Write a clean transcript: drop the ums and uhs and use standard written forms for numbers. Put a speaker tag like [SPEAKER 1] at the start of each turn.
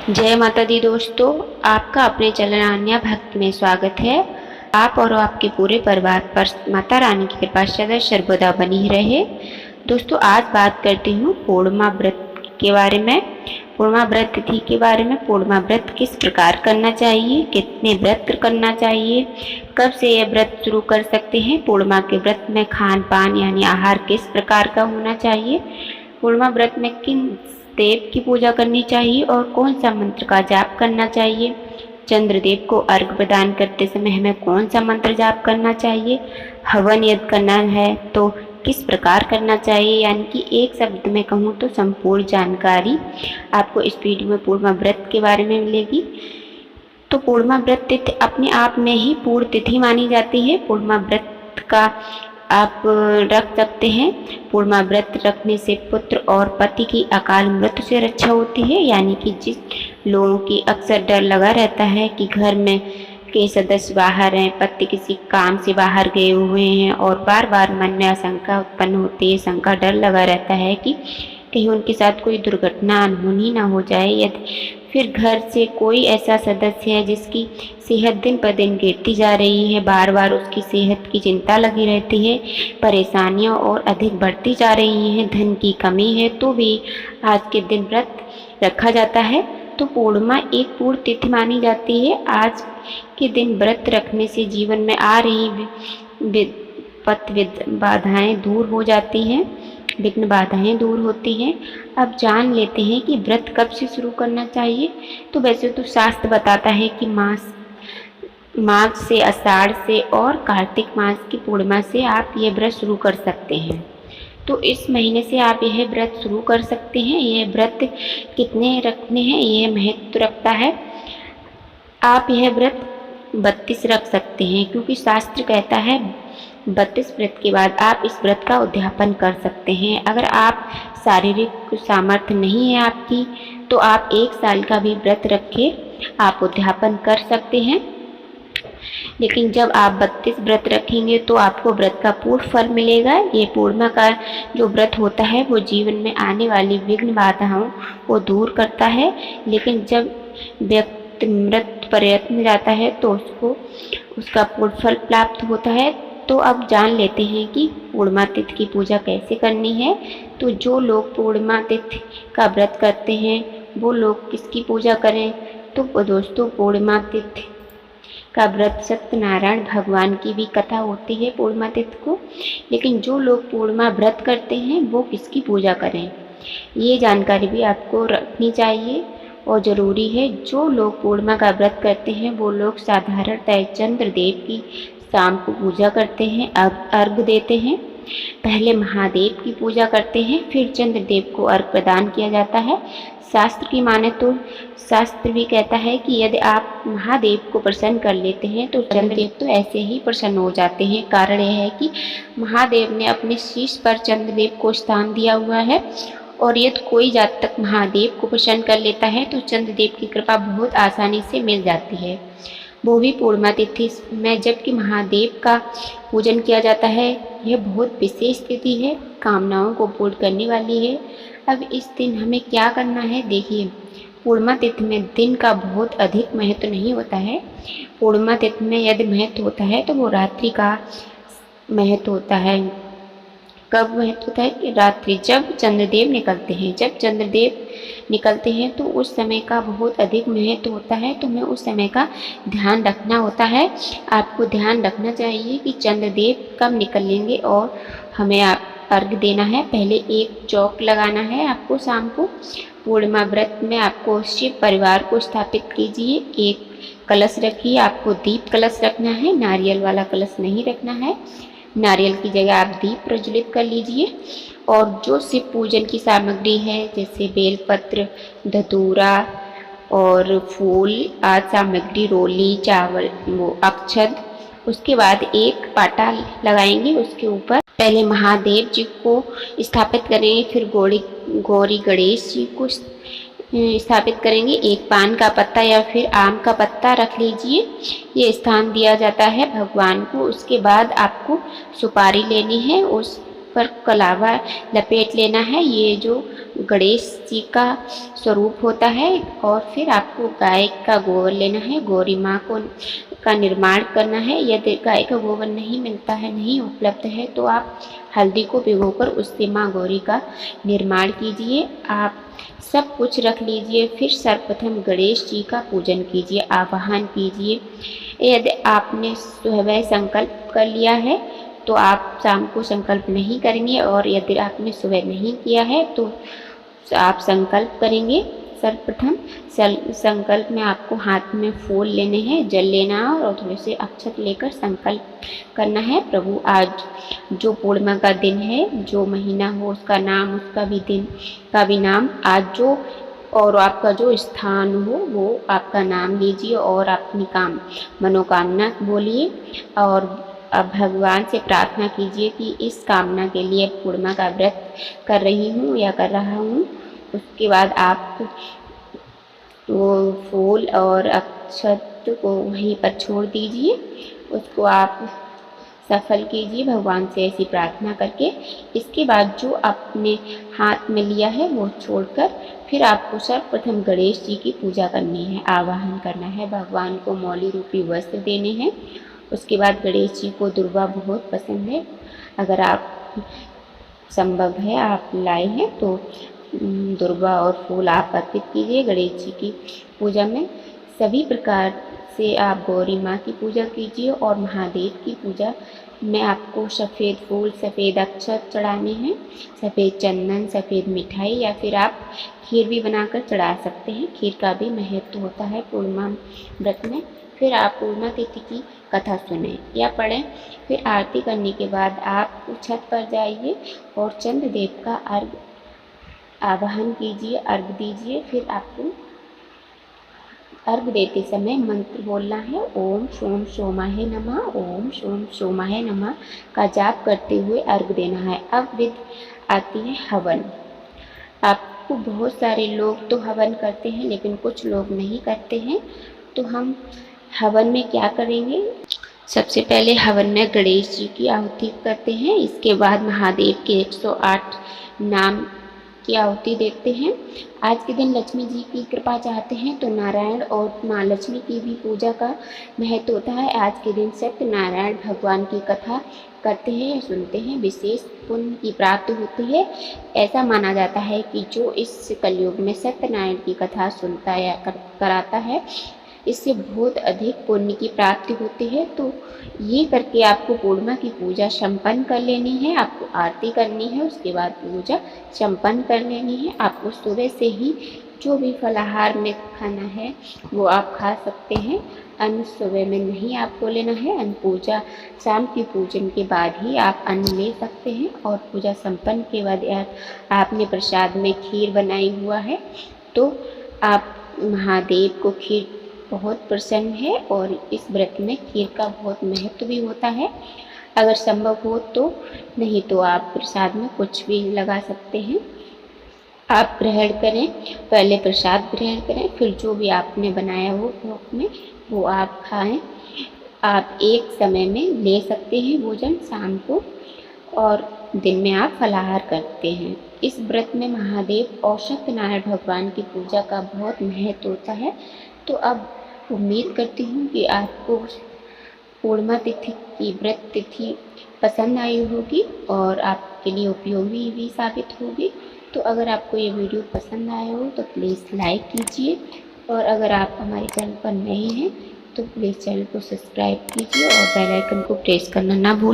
[SPEAKER 1] जय माता दी दोस्तों, आपका अपने चैनल आन्या भक्त में स्वागत है। आप और आपके पूरे परिवार पर माता रानी की कृपा सदा सर्वदा बनी रहे। दोस्तों, आज बात करती हूँ पूर्णिमा व्रत के बारे में। पूर्णिमा व्रत तिथि के बारे में। पूर्णिमा व्रत किस प्रकार करना चाहिए, कितने व्रत करना चाहिए, कब से यह व्रत शुरू कर सकते हैं, पूर्णिमा के व्रत में खान पान यानी आहार किस प्रकार का होना चाहिए, पूर्णिमा व्रत में किन देव की पूजा करनी चाहिए और कौन सा मंत्र का जाप करना चाहिए, चंद्रदेव को अर्घ्य प्रदान करते समय हमें कौन सा मंत्र जाप करना चाहिए, हवन यदि करना है तो किस प्रकार करना चाहिए, यानी कि एक शब्द में कहूँ तो संपूर्ण जानकारी आपको इस वीडियो में पूर्णिमा व्रत के बारे में मिलेगी। तो पूर्णिमा व्रत तिथि अपने आप में ही पूर्ण तिथि मानी जाती है। पूर्णिमा व्रत का आप रख सकते हैं। पूर्णिमा व्रत रखने से पुत्र और पति की अकाल मृत्यु से रक्षा होती है, यानी कि जिस लोगों की अक्सर डर लगा रहता है कि घर में के सदस्य बाहर हैं, पति किसी काम से बाहर गए हुए हैं और बार बार मन में आशंका उत्पन्न होती है, शंका डर लगा रहता है कि कहीं उनके साथ कोई दुर्घटना अनहोनी ना हो जाए, यदि फिर घर से कोई ऐसा सदस्य है जिसकी सेहत दिन पर दिन गिरती जा रही है, बार बार उसकी सेहत की चिंता लगी रहती है, परेशानियां और अधिक बढ़ती जा रही हैं, धन की कमी है, तो भी आज के दिन व्रत रखा जाता है। तो पूर्णिमा एक पूर्ण तिथि मानी जाती है। आज के दिन व्रत रखने से जीवन में आ रही बाधाएं दूर हो जाती हैं, विघ्न बाधाएं दूर होती हैं। अब जान लेते हैं कि व्रत कब से शुरू करना चाहिए। तो वैसे तो शास्त्र बताता है कि माघ से, आषाढ़ से और कार्तिक मास की पूर्णिमा से आप ये व्रत शुरू कर सकते हैं। तो इस महीने से आप यह व्रत शुरू कर सकते हैं। यह व्रत कितने रखने हैं यह महत्व रखता है। आप यह व्रत 32 रख सकते हैं, क्योंकि शास्त्र कहता है 32 व्रत के बाद आप इस व्रत का उद्यापन कर सकते हैं। अगर आप शारीरिक सामर्थ्य नहीं है आपकी, तो आप 1 साल का भी व्रत रख के आप उद्यापन कर सकते हैं। लेकिन जब आप 32 व्रत रखेंगे तो आपको व्रत का पूर्ण फल मिलेगा। ये पूर्णिमा का जो व्रत होता है वो जीवन में आने वाली विघ्न बाधाओं को दूर करता है। लेकिन जब व्यक्ति व्रत प्रयत्न जाता है तो उसका पूर्ण फल प्राप्त होता है। तो अब जान लेते हैं कि पूर्णिमा तिथि की पूजा कैसे करनी है। तो जो लोग पूर्णिमा तिथि का व्रत करते हैं वो लोग किसकी पूजा करें। तो दोस्तों, पूर्णिमा तिथि का व्रत सत्यनारायण भगवान की भी कथा होती है पूर्णिमा तिथि को। लेकिन जो लोग पूर्णिमा व्रत करते हैं वो किसकी पूजा करें, ये जानकारी भी आपको रखनी चाहिए और ज़रूरी है। जो लोग पूर्णिमा का व्रत करते हैं वो लोग साधारणतः चंद्रदेव की शाम को पूजा करते हैं, अर्घ्य देते हैं। पहले महादेव की पूजा करते हैं, फिर चंद्रदेव को अर्घ्य प्रदान किया जाता है। शास्त्र की माने तो शास्त्र भी कहता है कि यदि आप महादेव को प्रसन्न कर लेते हैं तो चंद्रदेव तो ऐसे ही प्रसन्न हो जाते हैं। कारण यह है कि महादेव ने अपने शीश पर चंद्रदेव को स्थान दिया हुआ है, और यदि कोई जातक महादेव को प्रसन्न कर लेता है तो चंद्रदेव की कृपा बहुत आसानी से मिल जाती है, वो भी पूर्णिमा तिथि में, जबकि महादेव का पूजन किया जाता है। यह बहुत विशेष तिथि है, कामनाओं को पूर्ण करने वाली है। अब इस दिन हमें क्या करना है, देखिए, पूर्णिमा तिथि में दिन का बहुत अधिक महत्व नहीं होता है। पूर्णिमा तिथि में यदि महत्व होता है तो वो रात्रि का महत्व होता है। कब महत्व होता है कि रात्रि, जब चंद्रदेव निकलते हैं, जब चंद्रदेव निकलते हैं तो उस समय का बहुत अधिक महत्व होता है। तो हमें उस समय का ध्यान रखना होता है। आपको ध्यान रखना चाहिए कि चंद्रदेव कब निकलेंगे और हमें अर्घ्य देना है। पहले एक चौक लगाना है आपको शाम को। पूर्णिमा व्रत में आपको शिव परिवार को स्थापित कीजिए। एक कलश रखिए, आपको दीप कलश रखना है, नारियल वाला कलश नहीं रखना है। नारियल की जगह आप दीप प्रज्वलित कर लीजिए। और जो शिव पूजन की सामग्री है जैसे बेलपत्र, धतूरा और फूल आदि सामग्री, रोली, चावल, वो अक्षत, उसके बाद एक पाटा लगाएंगे। उसके ऊपर पहले महादेव जी को स्थापित करेंगे, फिर गौरी गणेश जी को स्थापित करेंगे। एक पान का पत्ता या फिर आम का पत्ता रख लीजिए, ये स्थान दिया जाता है भगवान को। उसके बाद आपको सुपारी लेनी है, उस पर कलावा लपेट लेना है। ये जो गणेश जी का स्वरूप होता है। और फिर आपको गाय का गोबर लेना है, गौरी माँ का निर्माण करना है। यदि गाय का गोबर नहीं मिलता है, नहीं उपलब्ध है, तो आप हल्दी को भिगोकर उससे माँ गौरी का निर्माण कीजिए। आप सब कुछ रख लीजिए। फिर सर्वप्रथम गणेश जी का पूजन कीजिए, आवाहन कीजिए। यदि आपने सुबह संकल्प कर लिया है तो आप शाम को संकल्प नहीं करेंगे, और यदि आपने सुबह नहीं किया है तो आप संकल्प करेंगे। सर्वप्रथम संकल्प में आपको हाथ में फूल लेने हैं, जल लेना है और थोड़े से अक्षत लेकर संकल्प करना है। प्रभु, आज जो पूर्णिमा का दिन है, जो महीना हो उसका नाम, उसका भी दिन का भी नाम, आज जो और आपका जो स्थान हो वो आपका नाम लीजिए और अपनी मनोकामना बोलिए। और अब भगवान से प्रार्थना कीजिए कि इस कामना के लिए पूर्णिमा का व्रत कर रही हूँ या कर रहा हूँ। उसके बाद आप वो फूल और अक्षत को वहीं पर छोड़ दीजिए, उसको आप सफल कीजिए भगवान से ऐसी प्रार्थना करके। इसके बाद जो आपने हाथ में लिया है वो छोड़कर फिर आपको सर्वप्रथम गणेश जी की पूजा करनी है, आवाहन करना है, भगवान को मौली रूपी वस्त्र देने हैं। उसके बाद गणेश जी को दुर्वा बहुत पसंद है, अगर आप संभव है आप लाए हैं तो दुर्वा और फूल आप अर्पित कीजिए गणेश जी की पूजा में। सभी प्रकार से आप गौरी माँ की पूजा कीजिए। और महादेव की पूजा में आपको सफ़ेद फूल, सफ़ेद अक्षत चढ़ाने हैं, सफ़ेद चंदन, सफ़ेद मिठाई, या फिर आप खीर भी बनाकर चढ़ा सकते हैं। खीर का भी महत्व होता है पूर्णिमा व्रत में। फिर आप पूर्णिमा तिथि की कथा सुनें या पढ़ें। फिर आरती करने के बाद आप छत पर जाइए और चंद्रदेव का आवाहन कीजिए, अर्घ दीजिए। फिर आपको अर्घ देते समय मंत्र बोलना है, ओम सोम सोमाहे नमः, ओम सोम सोमाहे नमः का जाप करते हुए अर्घ देना है। अब विधि आती है हवन। आपको बहुत सारे लोग तो हवन करते हैं लेकिन कुछ लोग नहीं करते हैं, तो हम हवन में क्या करेंगे। सबसे पहले हवन में गणेश जी की आहुति करते हैं, इसके बाद महादेव के 108 नाम की आहुति देते हैं। आज के दिन लक्ष्मी जी की कृपा चाहते हैं तो नारायण और माँ लक्ष्मी की भी पूजा का महत्व होता है। आज के दिन सत्यनारायण भगवान की कथा करते हैं या सुनते हैं, विशेष पुण्य की प्राप्ति होती है। ऐसा माना जाता है कि जो इस कलयुग में सत्यनारायण की कथा सुनता या कराता है, इससे बहुत अधिक पुण्य की प्राप्ति होती है। तो ये करके आपको पूर्णिमा की पूजा संपन्न कर लेनी है। आपको आरती करनी है, उसके बाद पूजा संपन्न कर लेनी है। आपको सुबह से ही जो भी फलाहार में खाना है वो आप खा सकते हैं। अन्न सुबह में नहीं आपको लेना है। अन्न पूजा शाम की पूजन के बाद ही आप अन्न ले सकते हैं। और पूजा संपन्न के बाद आपने प्रसाद में खीर बनाई हुआ है तो आप महादेव को खीर बहुत प्रसन्न है और इस व्रत में खीर का बहुत महत्व भी होता है। अगर संभव हो तो, नहीं तो आप प्रसाद में कुछ भी लगा सकते हैं। आप ग्रहण करें, पहले प्रसाद ग्रहण करें, फिर जो भी आपने बनाया हो भोग में वो आप खाएं। आप एक समय में ले सकते हैं भोजन शाम को, और दिन में आप फलाहार करते हैं। इस व्रत में महादेव और सत्यनारायण भगवान की पूजा का बहुत महत्व होता है। तो अब उम्मीद करती हूँ कि आपको पूर्णिमा तिथि की व्रत तिथि पसंद आई होगी और आपके लिए उपयोगी भी साबित होगी। तो अगर आपको ये वीडियो पसंद आया हो तो प्लीज़ लाइक कीजिए, और अगर आप हमारे चैनल पर नए हैं तो प्लीज़ चैनल को सब्सक्राइब कीजिए और बेल आइकन को प्रेस करना ना भूलें।